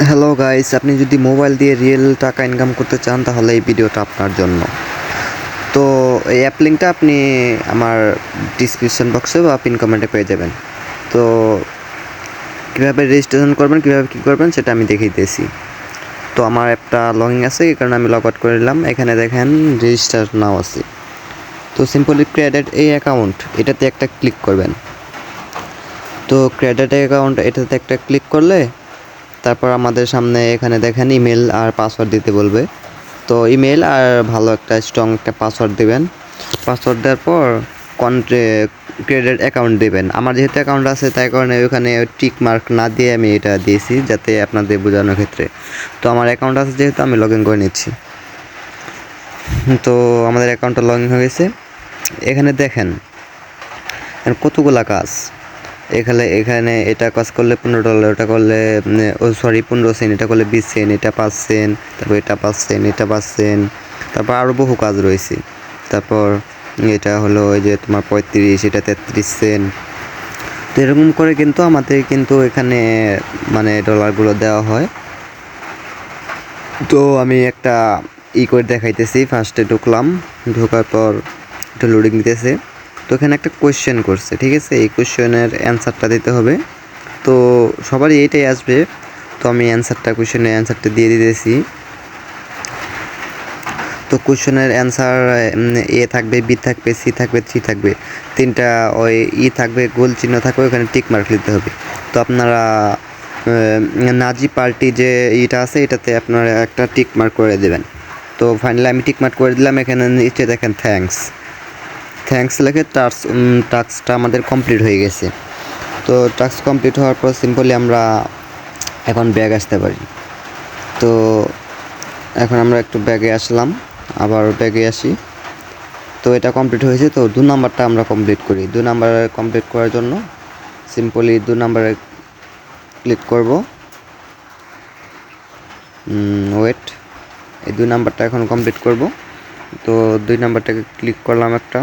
Hello guys, আপনি যদি mobile দিয়ে রিয়েল টাকা ইনকাম করতে চান তাহলে এই ভিডিওটা আপনার জন্য। তো এই অ্যাপ লিঙ্কটা আপনি আমার ডিসক্রিপশন বক্সে বা পিন কমেন্টে পেয়ে যাবেন। তো কীভাবে রেজিস্ট্রেশন করবেন, কীভাবে কী করবেন সেটা আমি দেখিয়ে দিয়েছি। তো আমার অ্যাপটা লগইন আছে, এই কারণে আমি লগ আউট করে নিলাম। এখানে দেখেন রেজিস্টার নাও আছে। তো সিম্পলি ক্রিয়েটেড এই অ্যাকাউন্ট এটাতে একটা ক্লিক করবেন। তো ক্রিয়েটেড অ্যাকাউন্ট এটাতে একটা ক্লিক করলে তারপর আমাদের সামনে এখানে দেখেন ইমেল আর পাসওয়ার্ড দিতে বলবে। তো ইমেল আর ভালো একটা স্ট্রং একটা পাসওয়ার্ড দেবেন। পাসওয়ার্ড দেওয়ার পর ক্রেডিট অ্যাকাউন্ট দেবেন। আমার যেহেতু অ্যাকাউন্ট আছে তাই কারণে ওখানে টিক মার্ক না দিয়ে আমি এটা দিয়েছি যাতে আপনাদের বোঝানোর ক্ষেত্রে। তো আমার অ্যাকাউন্ট আছে যেহেতু আমি লগ ইন করে নিচ্ছি। তো আমাদের অ্যাকাউন্টটা লগ ইন হয়ে গেছে। এখানে দেখেন কতগুলা কাজ। এখানে এটা কাজ করলে $15, ওটা করলে 15 সেন্ট, এটা করলে 20 সেন্ট, এটা 5 সেন্ট, তারপর এটা 5 সেন্ট, এটা 5 সেন্ট, তারপর আরও বহু কাজ রয়েছে। তারপর এটা হলো ওই যে তোমার 35, এটা 33 সেন্ট। তো এরকম করে কিন্তু আমাদের কিন্তু এখানে মানে ডলারগুলো দেওয়া হয়। তো আমি একটা করে দেখাইতেছি। ফার্স্টে ঢুকলাম, ঢোকার পর একটু লোডিং দিতেছে। তো এখানে একটা কোয়েশ্চেন করছে, ঠিক আছে? এই কোয়েশ্চেনের অ্যান্সারটা দিতে হবে। তো সবারই এইটাই আসবে। তো আমি কোয়েশ্চেনের অ্যান্সারটা দিয়ে দিতেছি। তো কোয়েশ্চেনের অ্যান্সার এ থাকবে, বি থাকবে, সি থাকবে, থ্রি থাকবে, তিনটা ওই থাকবে, গোল চিহ্ন থাকবে, ওখানে টিক মার্ক দিতে হবে। তো আপনারা নাজি পার্টি যে ইটা আছে এটাতে আপনারা একটা টিক মার্ক করে দেবেন। তো ফাইনালি আমি টিক মার্ক করে দিলাম। এখানে নিচে দেখেন থ্যাঙ্কস লেখে টাস্কটা আমাদের কমপ্লিট হয়ে গেছে। তো টাস্ক কমপ্লিট হওয়ার পর সিম্পলি আমরা এখন ব্যাগ আসতে পারি। তো এখন আমরা একটু ব্যাগে আসলাম, আবার ব্যাগে আসি। তো এটা কমপ্লিট হয়েছে। তো 2 নাম্বারটা আমরা কমপ্লিট করি। 2 নাম্বার কমপ্লিট করার জন্য সিম্পলি 2 নাম্বারে ক্লিক করব। ওয়েট, এই 2 নাম্বারটা এখন কমপ্লিট করব। তো 2 নাম্বারটাকে ক্লিক করলাম। একটা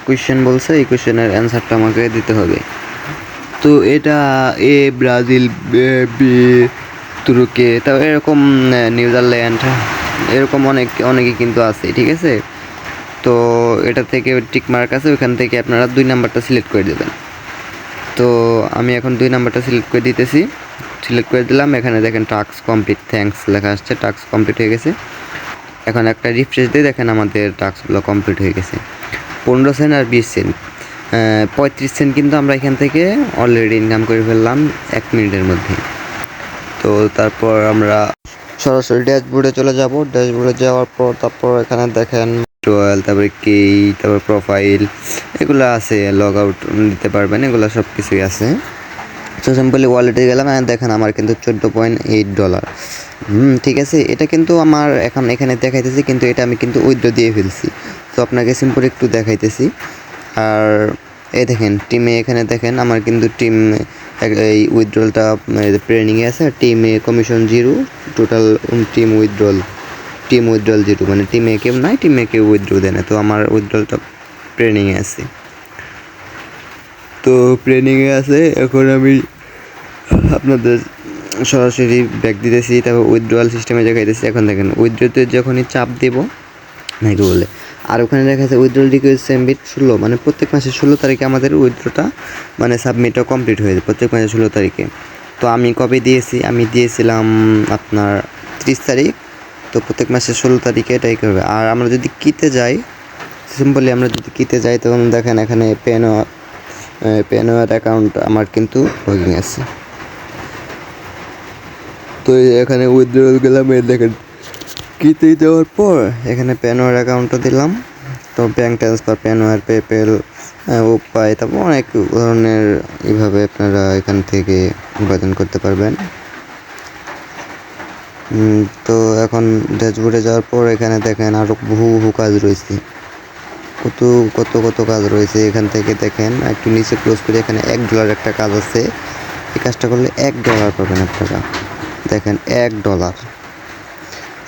কোয়েশ্চেন বলছে, এই কোয়েশ্চেনের অ্যান্সারটা আমাকে দিতে হবে। তো এটা এ ব্রাজিল, বি তুরুকে, তারপর এরকম নিউজিল্যান্ড, এরকম অনেকেই কিন্তু আছে, ঠিক আছে? তো এটা থেকে টিক মার্ক আছে, ওইখান থেকে আপনারা 2 নাম্বারটা সিলেক্ট করে দেবেন। তো আমি এখন 2 নাম্বারটা সিলেক্ট করে দিতেছি। সিলেক্ট করে দিলাম। এখানে দেখেন টাস্ক কমপ্লিট, থ্যাঙ্কস লেখা আসছে, টাস্ক কমপ্লিট হয়ে গেছে। এখন একটা রিফ্রেশ দিয়ে দেখেন আমাদের টাস্কগুলো কমপ্লিট হয়ে গেছে। 15 সেন্ট আর 20 সেন্ট, 35 সেন্ট কিন্তু আমরা এখান থেকে অলরেডি ইনকাম করে ফেললাম 1 মিনিটের মধ্যে। তো তারপর আমরা সরাসরি ড্যাশবোর্ডে চলে যাব। ড্যাশবোর্ডে যাওয়ার পর তারপর এখানে দেখেন টুয়েলভ, তারপরে তারপর প্রোফাইল, এগুলো আছে। লগ আউট দিতে পারবেন, এগুলো সব কিছুই আছে। তো সিম্পলি ওয়ালেটে গেলাম, দেখেন আমার কিন্তু $14.8। ঠিক আছে। এটা কিন্তু আমার এখানে দেখাইতেছি, কিন্তু এটা আমি কিন্তু উইথড্র দিয়ে ফেলছি। তো আপনাকে সিম্পলি একটু দেখাইতেছি। আর এই দেখেন টিমে, এখানে দেখেন আমার কিন্তু টিম এই উইথড্রলটা ট্রেনিংয়ে আছে। টিমে কমিশন 0, টোটাল টিম উইথড্রল 0, মানে টিমে কেউ নাই, টিমে কেউ উইথড্র দেয় না। তো আমার উইথড্রলটা ট্রেনিংয়ে আছে। তো ট্রেনিংয়ে আছে। এখন আমি আপনাদের সরাসরি ব্যাক দিতেছি, তারপর উইথড্রয়াল সিস্টেমে দেখাইতেছি। এখন দেখেন উইথড্রতে যখনই চাপ দেব নাকি বলে, আর ওখানে দেখা যাচ্ছে উইথড্রল রিকোয়েস্ট সাবমিট 16, মানে প্রত্যেক মাসের 16 তারিখে আমাদের উইথড্রটা মানে সাবমিটটা কমপ্লিট হয়ে যায়, প্রত্যেক মাসের 16 তারিখে। তো আমি কবে দিয়েছি, আমি দিয়েছিলাম আপনার 30 তারিখ। তো প্রত্যেক মাসের 16 তারিখে এটাই করবে। আর আমরা যদি কিতে যাই, সিম্পলি আমরা যদি কিতে যাই, তখন দেখেন এখানে পেনওয়ার অ্যাকাউন্ট আমার কিন্তু লগইন আছে। তো এখানে উইথড্রল গেলাম, দেখেন কিতে যাওয়ার পর এখানে পেনওয়ার অ্যাকাউন্টটা দিলাম। তো ব্যাঙ্ক ট্রান্সফার, পেনওয়ার, পেপেল, উপায়, তারপর অনেক ধরনের এইভাবে আপনারা এখান থেকে উপার্জন করতে পারবেন। তো এখন ড্যাশবোর্ডে যাওয়ার পর এখানে দেখেন আরও বহু কাজ রয়েছে, কত কাজ রয়েছে। এখান থেকে দেখেন একটু নিচে ক্লোজ করে, এখানে $1 একটা কাজ আছে। এই কাজটা করলে $1 পাবেন আপনারা। দেখেন $1।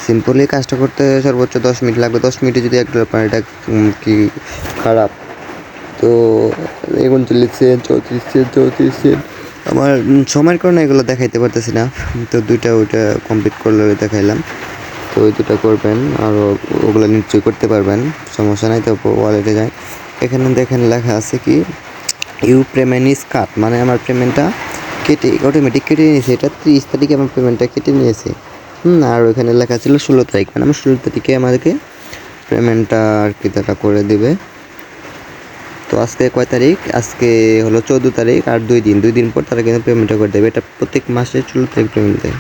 সিম্পলি কাজটা করতে সর্বোচ্চ 10 মিনিট লাগবে। 10 মিনিটে যদি $1 পান, এটা কি খারাপ? তো 39 সেন্ট, 34 সেন্ট, 34 সেন্ট, আমার সময়ের কারণে এগুলো দেখাইতে পারতেছি না, তো দুইটা ওইটা কমপ্লিট করলে দেখাইলাম। তো ওই দুটো করবেন, আরও ওগুলো নিশ্চয়ই করতে পারবেন, সমস্যা নাই। তো ওয়ালেটে যায়, এখানে দেখেন লেখা আছে কি ইউ পেমেন্ট ইজ কাট, মানে আমার পেমেন্টটা কেটে অটোমেটিক কেটে নিয়েছে। এটা 30 তারিখে আমার পেমেন্টটা কেটে নিয়েছে। আর ওইখানে লেখা ছিল 16 তারিখ, মানে আমার 16 তারিখে আমাদেরকে পেমেন্টটা আর কি তারা করে দেবে। তো আজকে কয় তারিখ? আজকে হলো 14 তারিখ, আর 2 দিন পর তারা কিন্তু পেমেন্টটা করে দেবে। এটা প্রত্যেক মাসে 16 তারিখ পেমেন্ট দেয়।